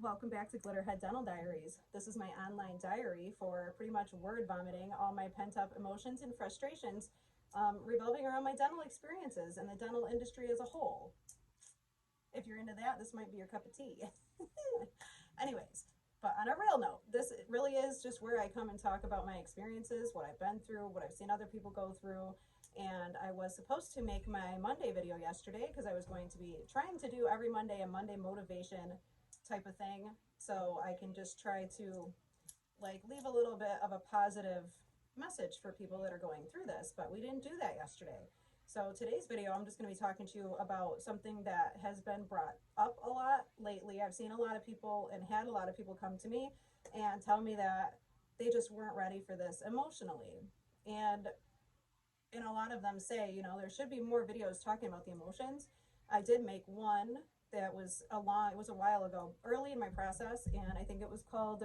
Welcome back to Glitterhead Dental Diaries. This is my online diary for pretty much word vomiting all my pent-up emotions and frustrations revolving around my dental experiences and the dental industry as a whole. If you're into that, this might be your cup of tea. Anyways, but on a real note, this really is just where I come and talk about my experiences, what I've been through, what I've seen other people go through. And I was supposed to make my Monday video yesterday because I was going to be trying to do every Monday a Monday motivation type of thing, so I can just try to like leave a little bit of a positive message for people that are going through this, but we didn't do that yesterday. So today's video, I'm just going to be talking to you about something that has been brought up a lot lately. I've seen a lot of people and had a lot of people come to me and tell me that they just weren't ready for this emotionally. And a lot of them say, you know, there should be more videos talking about the emotions. I did make one that was it was a while ago, early in my process, and I think it was called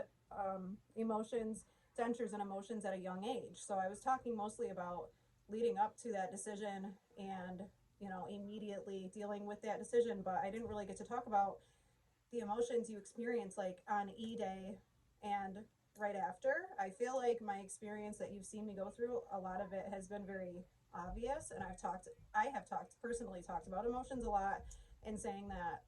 Emotions, Dentures and Emotions at a Young Age. So I was talking mostly about leading up to that decision and, you know, immediately dealing with that decision, but I didn't really get to talk about the emotions you experience like on E-Day and right after. I feel like my experience that you've seen me go through, a lot of it has been very obvious, and I have personally talked about emotions a lot and saying that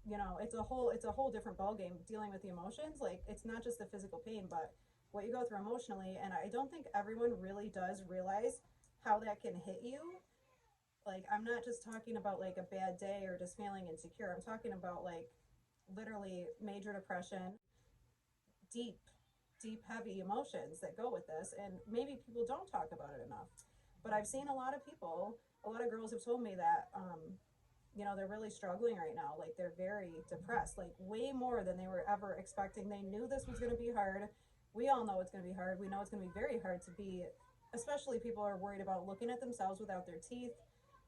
you know, it's a whole different ballgame dealing with the emotions. Like, it's not just the physical pain, but what you go through emotionally. And I don't think everyone really does realize how that can hit you. Like, I'm not just talking about like a bad day or just feeling insecure. I'm talking about like literally major depression, deep, deep, heavy emotions that go with this. And maybe people don't talk about it enough. But I've seen a lot of people, a lot of girls have told me that you know, they're really struggling right now. Like, they're very depressed, like way more than they were ever expecting. They knew this was going to be hard. We all know it's going to be hard. We know it's going to be very hard to be, especially people are worried about looking at themselves without their teeth.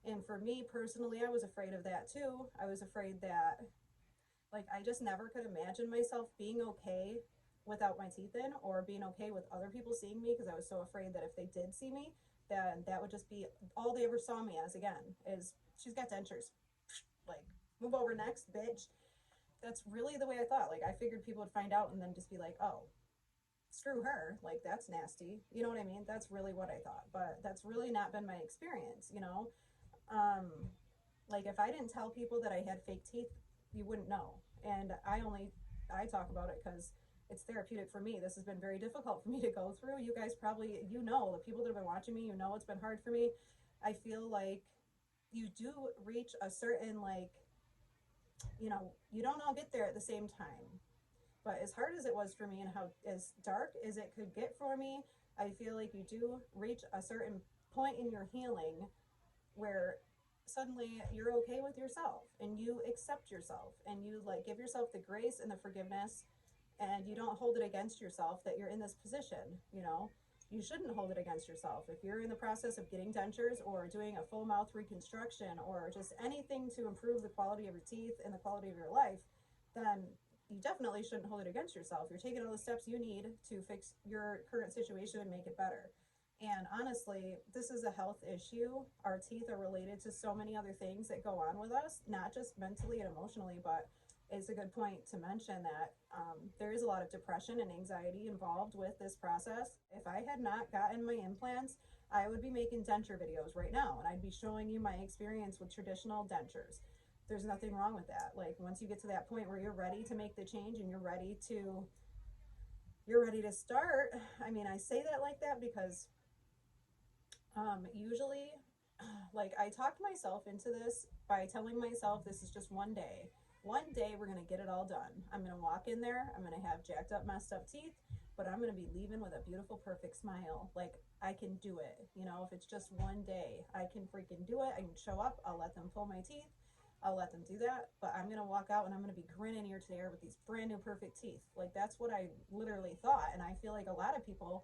And for me personally, I was afraid of that too. I was afraid that, like, I just never could imagine myself being okay without my teeth in, or being okay with other people seeing me, because I was so afraid that if they did see me, then that would just be all they ever saw me as again, is she's got dentures. Like, move over next, bitch. That's really the way I thought. Like, I figured people would find out and then just be like, oh, screw her. Like, that's nasty. You know what I mean? That's really what I thought. But that's really not been my experience, you know? Like, if I didn't tell people that I had fake teeth, you wouldn't know. And I talk about it because it's therapeutic for me. This has been very difficult for me to go through. You guys probably, you know, the people that have been watching me, you know, it's been hard for me. I feel like you do reach a certain, like, you know, you don't all get there at the same time. But as hard as it was for me and how as dark as it could get for me, I feel like you do reach a certain point in your healing where suddenly you're okay with yourself and you accept yourself and you like give yourself the grace and the forgiveness, and you don't hold it against yourself that you're in this position. You know, you shouldn't hold it against yourself. If you're in the process of getting dentures or doing a full mouth reconstruction or just anything to improve the quality of your teeth and the quality of your life, then you definitely shouldn't hold it against yourself. You're taking all the steps you need to fix your current situation and make it better. And honestly, this is a health issue. Our teeth are related to so many other things that go on with us, not just mentally and emotionally, but it's a good point to mention that there is a lot of depression and anxiety involved with this process. If I had not gotten my implants, I would be making denture videos right now, and I'd be showing you my experience with traditional dentures. There's nothing wrong with that. Like, once you get to that point where you're ready to make the change and you're ready to start. I mean, I say that like that because usually, like, I talked myself into this by telling myself this is just one day. One day we're going to get it all done. I'm going to walk in there. I'm going to have jacked up, messed up teeth, but I'm going to be leaving with a beautiful, perfect smile. Like, I can do it. You know, if it's just one day, I can freaking do it. I can show up. I'll let them pull my teeth. I'll let them do that. But I'm going to walk out and I'm going to be grinning ear to ear with these brand new, perfect teeth. Like, that's what I literally thought. And I feel like a lot of people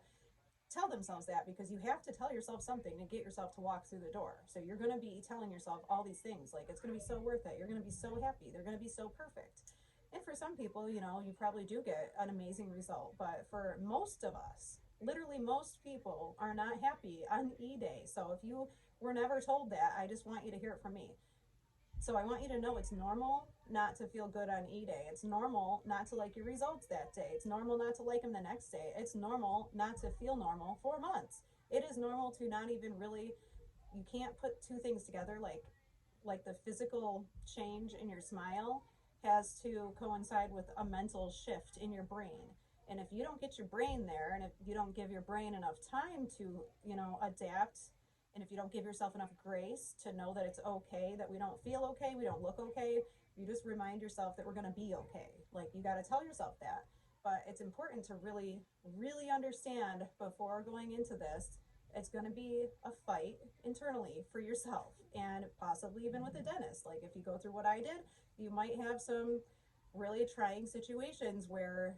tell themselves that because you have to tell yourself something to get yourself to walk through the door. So you're going to be telling yourself all these things, like, it's going to be so worth it, you're going to be so happy, they're going to be so perfect. And for some people, you know, you probably do get an amazing result, but for most of us, literally most people are not happy on E-Day. So if you were never told that, I just want you to hear it from me. So I want you to know it's normal not to feel good on E-Day. It's normal not to like your results that day. It's normal not to like them the next day. It's normal not to feel normal for months. It is normal to not even really, you can't put two things together, like the physical change in your smile has to coincide with a mental shift in your brain. And if you don't get your brain there, and if you don't give your brain enough time to, adapt, and if you don't give yourself enough grace to know that it's okay, that we don't feel okay, we don't look okay, you just remind yourself that we're going to be okay. Like, you got to tell yourself that. But it's important to really, really understand before going into this, it's going to be a fight internally for yourself, and possibly even with a dentist. Like, if you go through what I did, you might have some really trying situations where,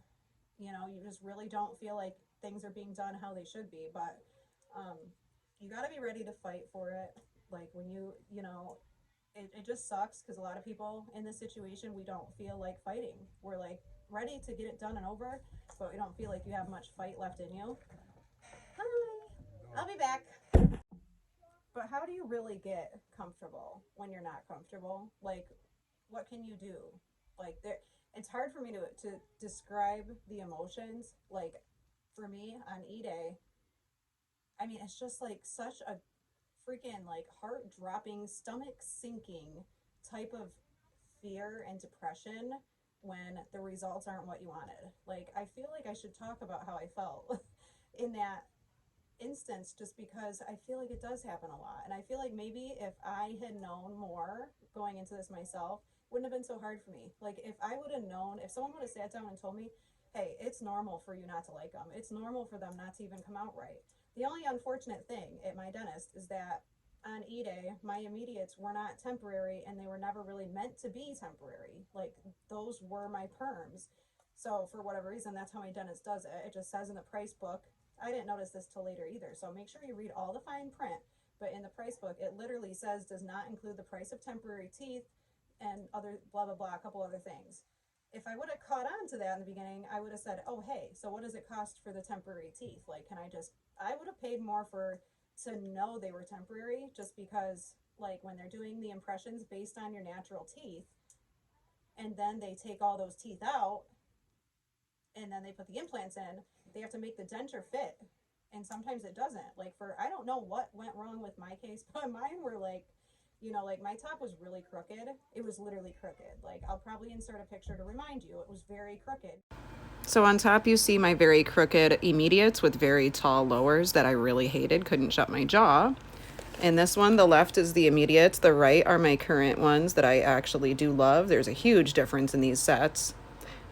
you just really don't feel like things are being done how they should be. But um, you got to be ready to fight for it. Like, when it just sucks because a lot of people in this situation, we don't feel like fighting. We're like ready to get it done and over, but we don't feel like you have much fight left in you. Hi, I'll be back. But how do you really get comfortable when you're not comfortable? Like, what can you do? Like, it's hard for me to describe the emotions. Like, for me on E-Day, I mean, it's just like such a freaking like heart dropping, stomach sinking type of fear and depression when the results aren't what you wanted. Like, I feel like I should talk about how I felt in that instance, just because I feel like it does happen a lot. And I feel like maybe if I had known more going into this myself, it wouldn't have been so hard for me. Like, if I would have known, if someone would have sat down and told me, hey, it's normal for you not to like them, it's normal for them not to even come out right. The only unfortunate thing at my dentist is that on E-Day, my immediates were not temporary, and they were never really meant to be temporary. Like, those were my perms. So for whatever reason, that's how my dentist does it. It just says in the price book, I didn't notice this till later either, so make sure you read all the fine print. But in the price book, it literally says does not include the price of temporary teeth and other blah blah blah, a couple other things. If I would have caught on to that in the beginning, I would have said, oh hey, so what does it cost for the temporary teeth? Like, can I just, I would have paid more for, to know they were temporary, just because, like, when they're doing the impressions based on your natural teeth, and then they take all those teeth out, and then they put the implants in, they have to make the denture fit. And sometimes it doesn't. Like, I don't know what went wrong with my case, but mine were like, like my top was really crooked. It was literally crooked. Like, I'll probably insert a picture to remind you. It was very crooked. So on top you see my very crooked immediates with very tall lowers that I really hated, couldn't shut my jaw. And this one, the left is the immediates, the right are my current ones that I actually do love. There's a huge difference in these sets.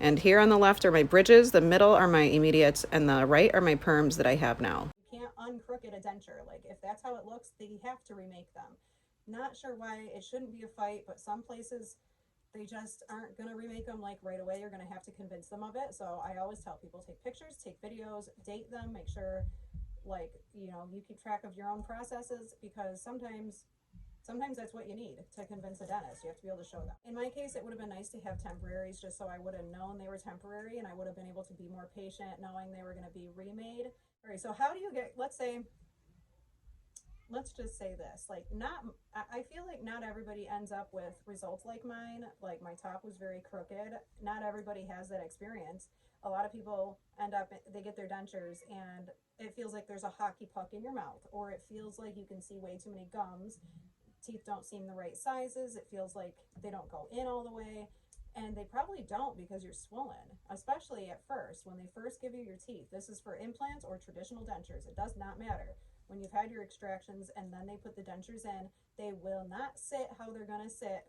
And here on the left are my bridges, the middle are my immediates, and the right are my perms that I have now. You can't uncrooked a denture. Like, if that's how it looks, they have to remake them. Not sure why it shouldn't be a fight, but some places they just aren't going to remake them like right away. You're going to have to convince them of it. So I always tell people, take pictures, take videos, date them, make sure, like, you keep track of your own processes, because sometimes that's what you need to convince a dentist. You have to be able to show them. In my case, it would have been nice to have temporaries, just so I would have known they were temporary, and I would have been able to be more patient knowing they were going to be remade. All right, so how do you get, let's just say this, like, I feel like not everybody ends up with results like mine. Like, my top was very crooked. Not everybody has that experience. A lot of people end up, they get their dentures and it feels like there's a hockey puck in your mouth, or it feels like you can see way too many gums. Teeth don't seem the right sizes. It feels like they don't go in all the way. And they probably don't, because you're swollen, especially at first. When they first give you your teeth, this is for implants or traditional dentures. It does not matter. When you've had your extractions and then they put the dentures in, they will not sit how they're going to sit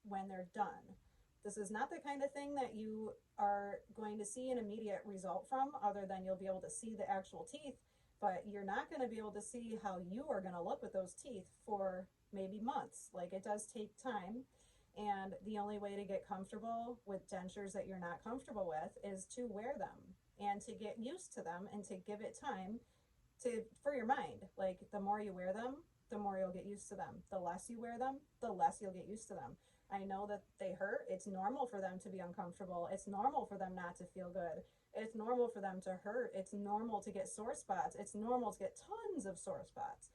when they're done. This is not the kind of thing that you are going to see an immediate result from, other than you'll be able to see the actual teeth, but you're not going to be able to see how you are going to look with those teeth for maybe months. Like, it does take time. And the only way to get comfortable with dentures that you're not comfortable with is to wear them and to get used to them and to give it time for your mind. Like, the more you wear them, the more you'll get used to them. The less you wear them, the less you'll get used to them. I know that they hurt. It's normal for them to be uncomfortable. It's normal for them not to feel good. It's normal for them to hurt. It's normal to get sore spots. It's normal to get tons of sore spots.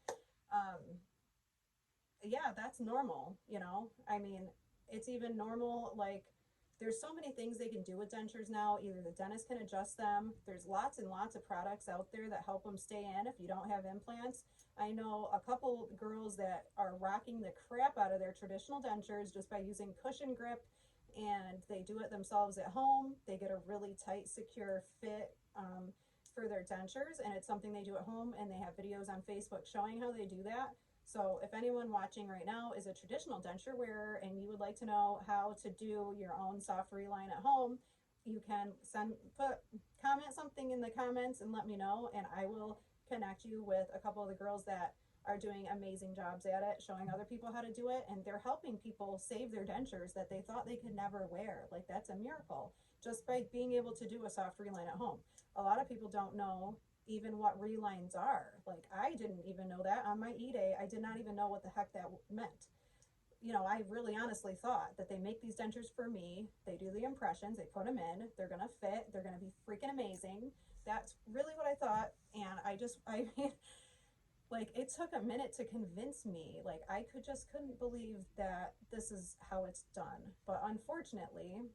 yeah, that's normal, you know? I mean, it's even normal, like, there's so many things they can do with dentures now. Either the dentist can adjust them. There's lots and lots of products out there that help them stay in if you don't have implants. I know a couple girls that are rocking the crap out of their traditional dentures just by using cushion grip, and they do it themselves at home. They get a really tight, secure fit for their dentures, and it's something they do at home, and they have videos on Facebook showing how they do that. So if anyone watching right now is a traditional denture wearer and you would like to know how to do your own soft reline at home, you can comment something in the comments and let me know, and I will connect you with a couple of the girls that are doing amazing jobs at it, showing other people how to do it, and they're helping people save their dentures that they thought they could never wear. Like, that's a miracle just by being able to do a soft reline at home. A lot of people don't know even what relines are. Like, I didn't even know that on my E-Day. I did not even know what the heck that meant. You know, I really honestly thought that they make these dentures for me. They do the impressions, they put them in, they're gonna fit, they're gonna be freaking amazing. That's really what I thought. And I mean, like, it took a minute to convince me. Like, I couldn't believe that this is how it's done. But unfortunately,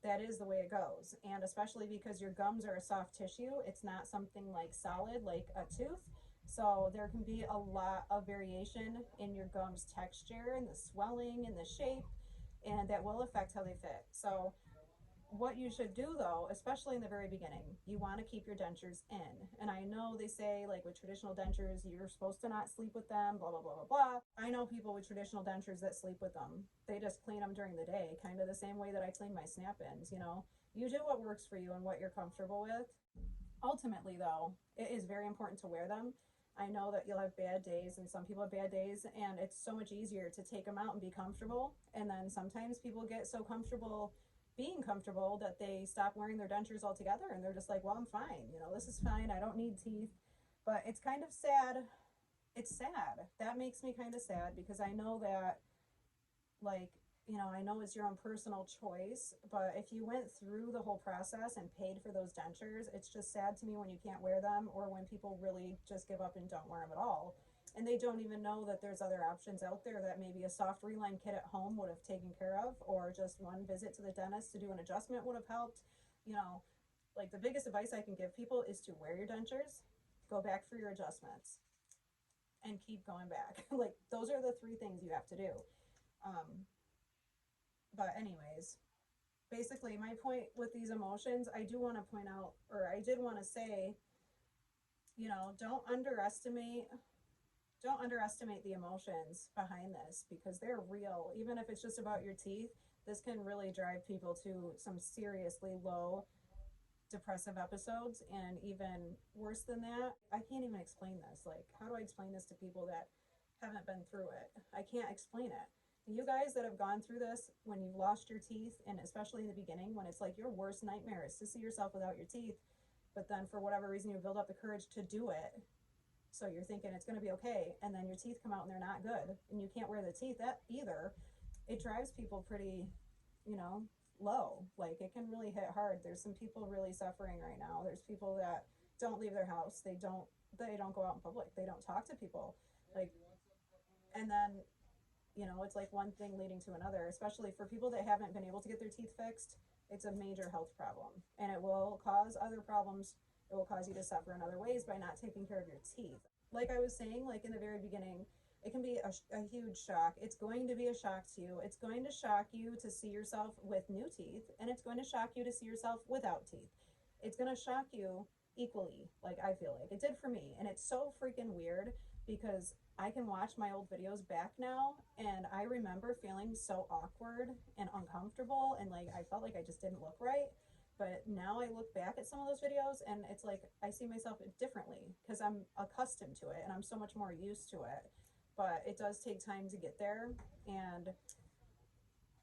that is the way it goes. And especially because your gums are a soft tissue, it's not something like solid like a tooth. So there can be a lot of variation in your gums texture and the swelling and the shape, and that will affect how they fit. So what you should do though, especially in the very beginning, you want to keep your dentures in. And I know they say, like, with traditional dentures, you're supposed to not sleep with them, blah, blah, blah, blah, blah. I know people with traditional dentures that sleep with them. They just clean them during the day, kind of the same way that I clean my snap-ins, you know? You do what works for you and what you're comfortable with. Ultimately, though, it is very important to wear them. I know that you'll have bad days, and some people have bad days, and it's so much easier to take them out and be comfortable. And then sometimes people get so comfortable being comfortable that they stop wearing their dentures altogether, and they're just like, well, I'm fine. You know, this is fine. I don't need teeth. But it's kind of sad. It's sad. That makes me kind of sad because I know that, like, you know, I know it's your own personal choice, but if you went through the whole process and paid for those dentures, it's just sad to me when you can't wear them, or when people really just give up and don't wear them at all. And they don't even know that there's other options out there that maybe a soft reline kit at home would have taken care of, or just one visit to the dentist to do an adjustment would have helped. You know, like, the biggest advice I can give people is to wear your dentures, go back for your adjustments, and keep going back. Like, those are the three things you have to do. Um, but anyways, basically my point with these emotions, I do want to point out, or I did want to say, you know, don't underestimate the emotions behind this, because they're real. Even if it's just about your teeth, this can really drive people to some seriously low depressive episodes, and even worse than that. I can't even explain this. Like, how do I explain this to people that haven't been through it? I can't explain it. You guys that have gone through this, when you've lost your teeth, and especially in the beginning, when it's like your worst nightmare is to see yourself without your teeth, but then for whatever reason you build up the courage to do it, so you're thinking it's going to be okay, and then your teeth come out and they're not good, and you can't wear the teeth either. It drives people pretty, you know, low. Like, it can really hit hard. There's some people really suffering right now. There's people that don't leave their house. They don't go out in public. They don't talk to people. Like, and then, you know, it's like one thing leading to another, especially for people that haven't been able to get their teeth fixed. It's a major health problem, and it will cause other problems. It will cause you to suffer in other ways by not taking care of your teeth. Like I was saying, like in the very beginning, it can be a huge shock. It's going to be a shock to you. It's going to shock you to see yourself with new teeth, and it's going to shock you to see yourself without teeth. It's going to shock you equally, like I feel like it did for me. And it's so freaking weird because I can watch my old videos back now, and I remember feeling so awkward and uncomfortable, and like I felt like I just didn't look right. But now I look back at some of those videos, and it's like I see myself differently because I'm accustomed to it and I'm so much more used to it. But it does take time to get there, and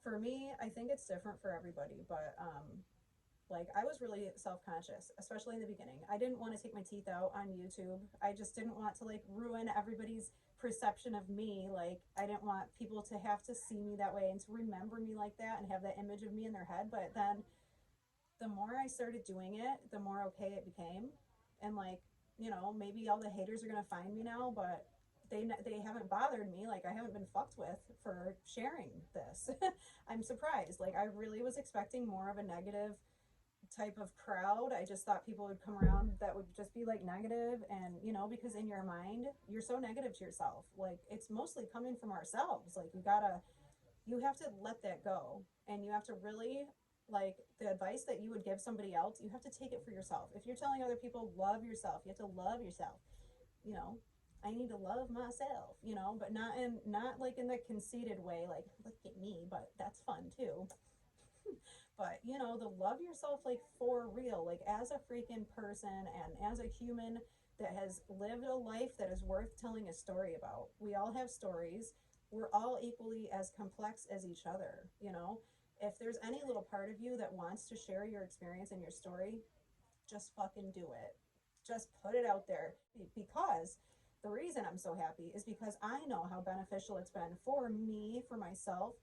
for me, I think it's different for everybody. But like, I was really self-conscious, especially in the beginning. I didn't want to take my teeth out on YouTube. I just didn't want to, like, ruin everybody's perception of me. Like, I didn't want people to have to see me that way and to remember me like that and have that image of me in their head. But then the more I started doing it, the more okay it became. And, like, you know, maybe all the haters are gonna find me now, but they haven't bothered me. Like, I haven't been fucked with for sharing this. I'm surprised. Like, I really was expecting more of a negative type of crowd. I just thought people would come around that would just be like negative, and you know, because in your mind you're so negative to yourself. Like, it's mostly coming from ourselves. Like, you have to let that go, and you have to really, like, the advice that you would give somebody else, you have to take it for yourself. If you're telling other people love yourself, you have to love yourself. You know, I need to love myself, you know, but not like in the conceited way, like look at me, but that's fun too. But you know, the love yourself, like for real, like as a freaking person and as a human that has lived a life that is worth telling a story about. We all have stories. We're all equally as complex as each other, you know. If there's any little part of you that wants to share your experience and your story, just fucking do it. Just put it out there. Because the reason I'm so happy is because I know how beneficial it's been for me, for myself,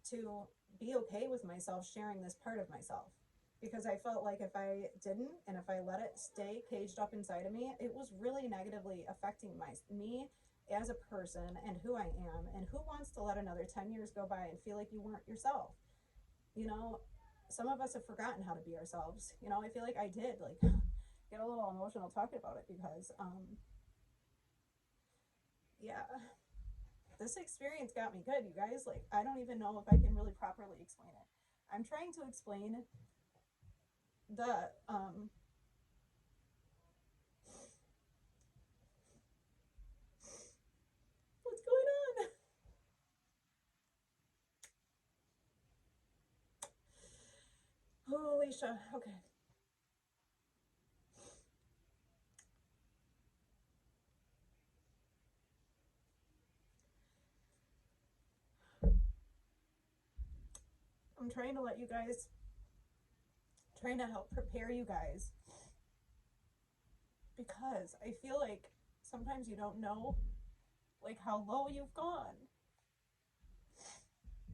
to be okay with myself sharing this part of myself. Because I felt like if I didn't, and if I let it stay caged up inside of me, it was really negatively affecting me as a person and who I am. And who wants to let another 10 years go by and feel like you weren't yourself? You know, some of us have forgotten how to be ourselves. You know, I feel like I did, like, get a little emotional talking about it because, yeah, this experience got me good, you guys. Like, I don't even know if I can really properly explain it. I'm trying to explain the, what's going on? Oh, Alicia, okay. I'm trying to let you guys, trying to help prepare you guys, because I feel like sometimes you don't know, like, how low you've gone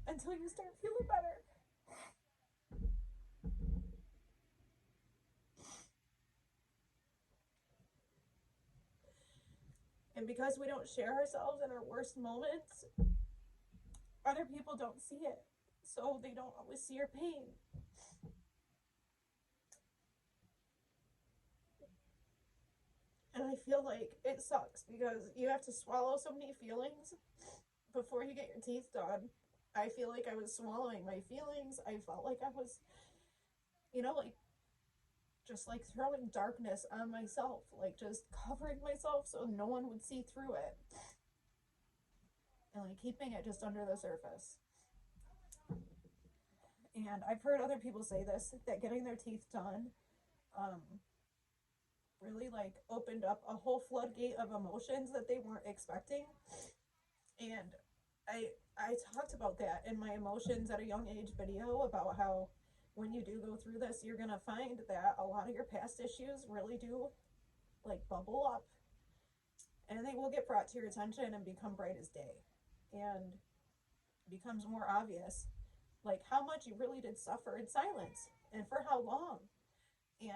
until you start feeling better. And because we don't share ourselves in our worst moments, other people don't see it. So they don't always see your pain. And I feel like it sucks because you have to swallow so many feelings before you get your teeth done. I feel like I was swallowing my feelings. I felt like I was, you know, like just like throwing darkness on myself, like just covering myself so no one would see through it, and like keeping it just under the surface. And I've heard other people say this, that getting their teeth done um, really like opened up a whole floodgate of emotions that they weren't expecting. And I talked about that in my emotions at a young age video about how when you do go through this, you're gonna find that a lot of your past issues really do like bubble up, and they will get brought to your attention and become bright as day, and it becomes more obvious like how much you really did suffer in silence and for how long. And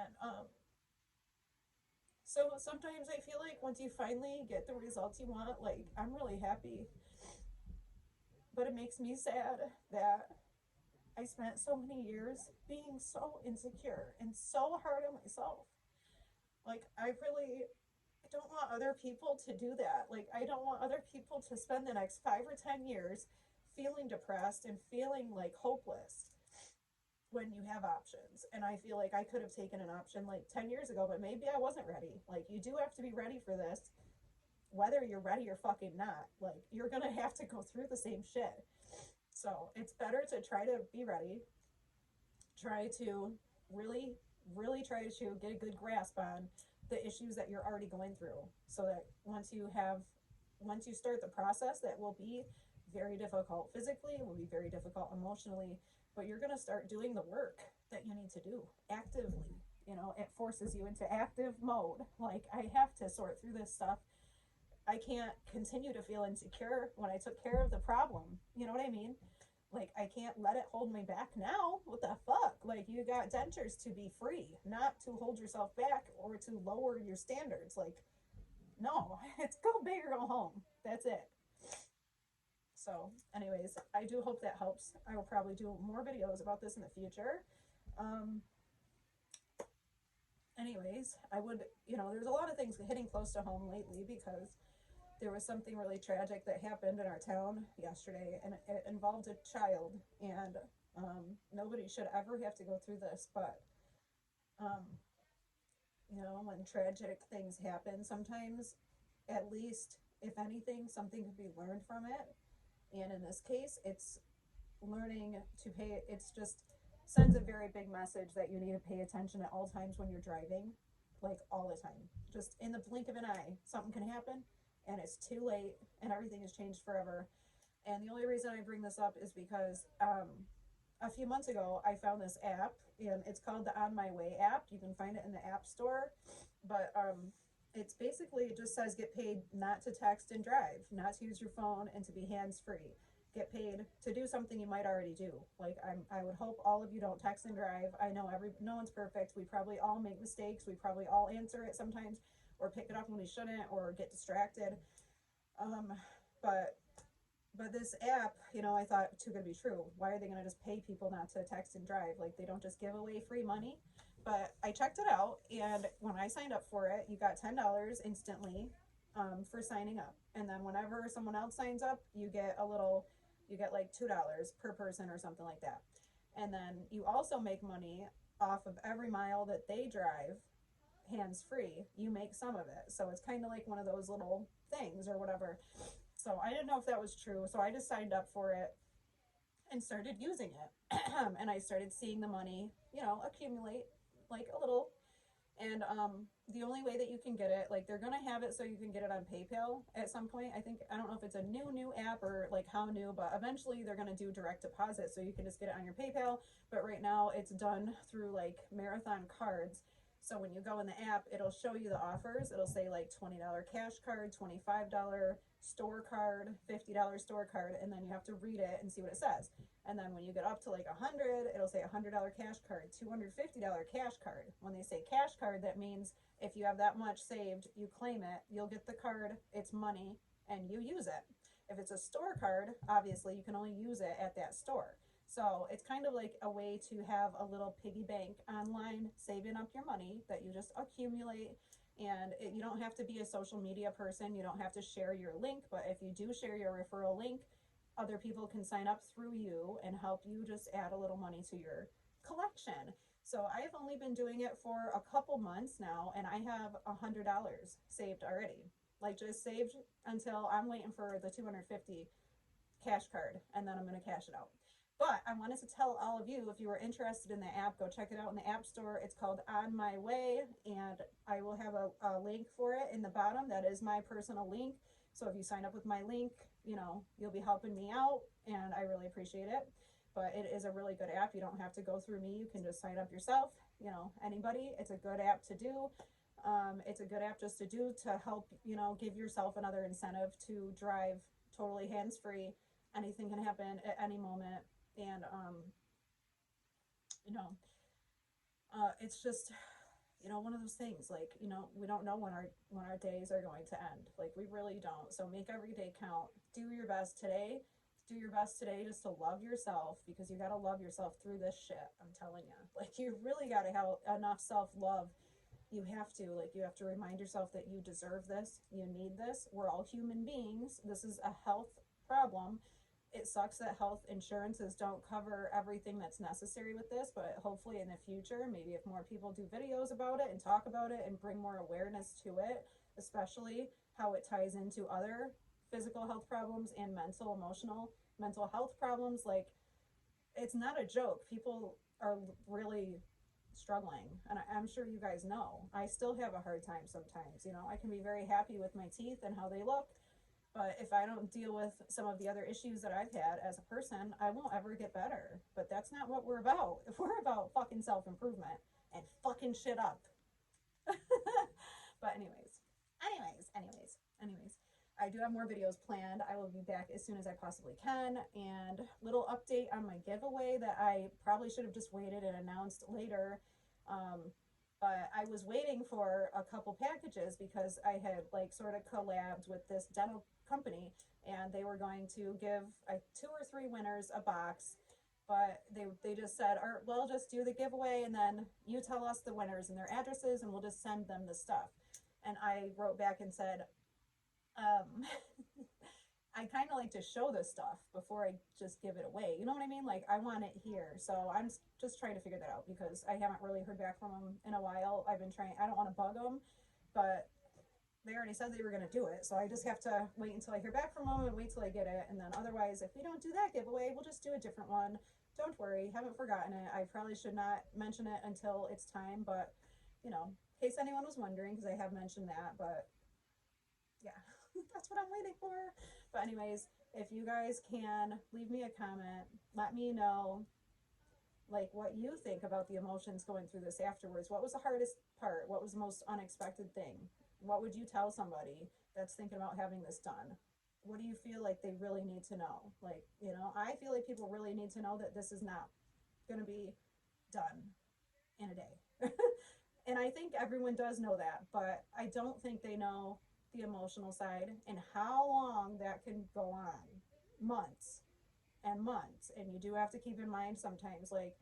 so sometimes I feel like once you finally get the results you want, like I'm really happy, but it makes me sad that I spent so many years being so insecure and so hard on myself. Like, I really don't want other people to do that. Like, I don't want other people to spend the next 5 or 10 years feeling depressed and feeling like hopeless when you have options. And I feel like I could have taken an option like 10 years ago, but maybe I wasn't ready. Like, you do have to be ready for this, whether you're ready or fucking not. Like, you're gonna have to go through the same shit. So it's better to try to be ready, try to really, really try to get a good grasp on the issues that you're already going through, so that once you start the process, that will be very difficult physically, it will be very difficult emotionally, but you're going to start doing the work that you need to do actively. You know, it forces you into active mode. Like, I have to sort through this stuff. I can't continue to feel insecure when I took care of the problem. You know what I mean? Like, I can't let it hold me back now. What the fuck? Like, you got dentures to be free, not to hold yourself back or to lower your standards. Like, No, it's go big or go home. That's it. So, anyways, I do hope that helps. I will probably do more videos about this in the future. Um, anyways, I would, there's a lot of things hitting close to home lately because there was something really tragic that happened in our town yesterday, and it involved a child. And nobody should ever have to go through this, but um, when tragic things happen, sometimes, at least, if anything, something could be learned from it. And in this case, it's learning to pay. It's just sends a very big message that you need to pay attention at all times when you're driving, like all the time. Just in the blink of an eye, something can happen, and it's too late, and everything has changed forever. And the only reason I bring this up is because a few months ago I found this app, and it's called the On My Way app. You can find it in the App Store, but it's basically, it just says get paid not to text and drive, not to use your phone, and to be hands free. Get paid to do something you might already do. Like I would hope all of you don't text and drive. I know no one's perfect. We probably all make mistakes. We probably all answer it sometimes, or pick it up when we shouldn't, or get distracted. Um, but but this app, I thought too good to be true. Why are they gonna just pay people not to text and drive? Like, they don't just give away free money. But I checked it out, and when I signed up for it, you got $10 instantly for signing up. And then whenever someone else signs up, you get like $2 per person or something like that. And then you also make money off of every mile that they drive hands free. You make some of it. So it's kind of like one of those little things or whatever. So I didn't know if that was true. So I just signed up for it and started using it. And I started seeing the money, accumulate like a little. And the only way that you can get it, like, they're gonna have it so you can get it on PayPal at some point. I don't know if it's a new app or like how new, but eventually they're gonna do direct deposit so you can just get it on your PayPal. But right now it's done through like Marathon cards. So when you go in the app, it'll show you the offers. It'll say like $20 cash card, $25 store card, $50 store card, and then you have to read it and see what it says. And then when you get up to like 100, it'll say $100 cash card, $250 cash card. When they say cash card, that means if you have that much saved, you claim it, you'll get the card, it's money, and you use it. If it's a store card, obviously you can only use it at that store. So it's kind of like a way to have a little piggy bank online, saving up your money that you just accumulate. And you don't have to be a social media person. You don't have to share your link. But if you do share your referral link, other people can sign up through you and help you just add a little money to your collection. So I've only been doing it for a couple months now, and I have $100 saved already. Like, just saved until I'm waiting for the 250 cash card, and then I'm going to cash it out. But I wanted to tell all of you, if you are interested in the app, go check it out in the App Store. It's called On My Way, and I will have a link for it in the bottom. That is my personal link. So if you sign up with my link, you'll be helping me out, and I really appreciate it. But it is a really good app. You don't have to go through me. You can just sign up yourself, anybody. It's a good app to do. It's a good app just to do to help, give yourself another incentive to drive totally hands-free. Anything can happen at any moment. And it's just, one of those things, like, we don't know when our days are going to end. Like, we really don't. So make every day count. Do your best today. Do your best today just to love yourself, because you got to love yourself through this shit. I'm telling you, like, you really got to have enough self-love. You have to remind yourself that you deserve this. You need this. We're all human beings. This is a health problem. It sucks that health insurances don't cover everything that's necessary with this, but hopefully in the future, maybe if more people do videos about it and talk about it and bring more awareness to it, especially how it ties into other physical health problems and mental health problems. Like, it's not a joke. People are really struggling, and I'm sure you guys know. I still have a hard time sometimes. I can be very happy with my teeth and how they look, but if I don't deal with some of the other issues that I've had as a person, I won't ever get better. But that's not what we're about. We're about fucking self-improvement and fucking shit up. But anyways, I do have more videos planned. I will be back as soon as I possibly can. And little update on my giveaway that I probably should have just waited and announced later. but I was waiting for a couple packages because I had like sort of collabed with this dental company, and they were going to give 2 or 3 winners a box, but they just said, we'll just do the giveaway and then you tell us the winners and their addresses and we'll just send them the stuff. And I wrote back and said, I kind of like to show this stuff before I just give it away. You know what I mean? Like, I want it here. So I'm just trying to figure that out because I haven't really heard back from them in a while. I've been trying, I don't want to bug them, but they already said they were going to do it. So I just have to wait until I hear back from them and wait till I get it. And then otherwise, if we don't do that giveaway, we'll just do a different one. Don't worry, haven't forgotten it. I probably should not mention it until it's time, but you know, in case anyone was wondering, because I have mentioned that, but yeah, that's what I'm waiting for. But anyways, if you guys can leave me a comment, let me know like what you think about the emotions going through this afterwards. What was the hardest part? What was the most unexpected thing? What would you tell somebody that's thinking about having this done? What do you feel like they really need to know? Like, you know, I feel like people really need to know that this is not going to be done in a day. And I think everyone does know that, but I don't think they know the emotional side and how long that can go on. Months and months. And you do have to keep in mind sometimes, like,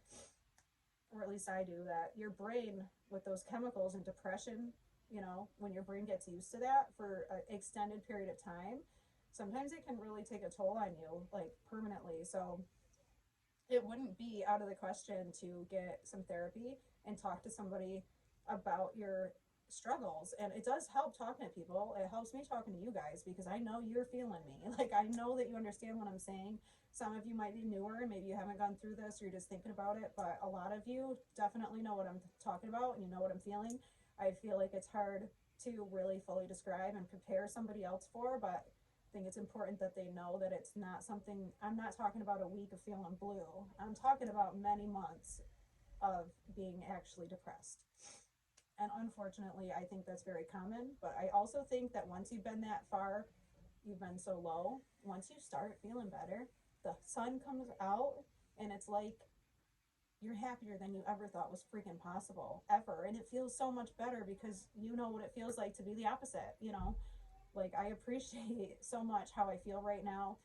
or at least I do, that your brain with those chemicals and depression, you know, when your brain gets used to that for an extended period of time, sometimes it can really take a toll on you, like permanently. So it wouldn't be out of the question to get some therapy and talk to somebody about your struggles. And it does help talking to people. It helps me talking to you guys because I know you're feeling me. Like, I know that you understand what I'm saying. Some of you might be newer and maybe you haven't gone through this or you're just thinking about it, but a lot of you definitely know what I'm talking about and you know what I'm feeling. I feel like it's hard to really fully describe and prepare somebody else for, but I think it's important that they know that it's not something, I'm not talking about a week of feeling blue. I'm talking about many months of being actually depressed. And unfortunately, I think that's very common, but I also think that once you've been that far, you've been so low, once you start feeling better, the sun comes out and it's like you're happier than you ever thought was freaking possible, ever. And it feels so much better because you know what it feels like to be the opposite, you know? Like, I appreciate so much how I feel right now.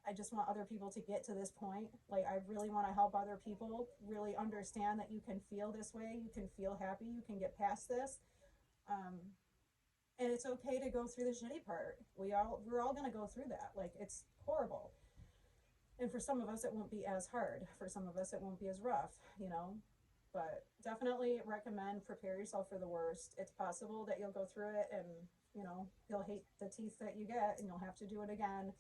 I just want other people to get to this point. Like, I really want to help other people really understand that you can feel this way, you can feel happy, you can get past this. And it's okay to go through the shitty part. We're all gonna go through that. Like, it's horrible. And for some of us, it won't be as hard. For some of us, it won't be as rough, you know? But definitely recommend prepare yourself for the worst. It's possible that you'll go through it and, you know, you'll hate the teeth that you get and you'll have to do it again.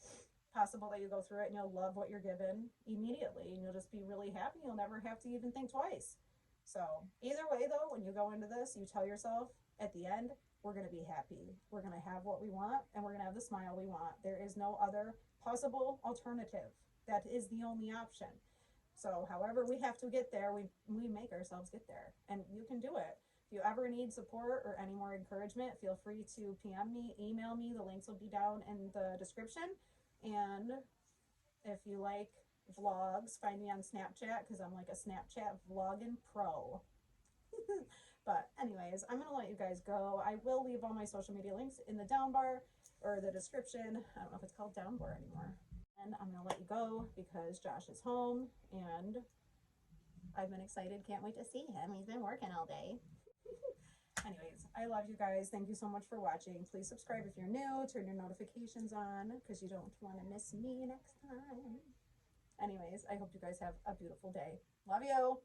Possible that you go through it and you'll love what you're given immediately and you'll just be really happy. You'll never have to even think twice. So either way though, when you go into this, you tell yourself at the end, we're going to be happy. We're going to have what we want and we're going to have the smile we want. There is no other possible alternative. That is the only option. So however we have to get there, we make ourselves get there, and you can do it. If you ever need support or any more encouragement, feel free to PM me, email me. The links will be down in the description. And if you like vlogs, find me on Snapchat because I'm like a Snapchat vlogging pro. But anyways, I'm gonna let you guys go. I will leave all my social media links in the down bar or the description. I don't know if it's called down bar anymore. And I'm gonna let you go because Josh is home and I've been excited. Can't wait to see him. He's been working all day. Anyways, I love you guys. Thank you so much for watching. Please subscribe if you're new. Turn your notifications on because you don't want to miss me next time. Anyways, I hope you guys have a beautiful day. Love you.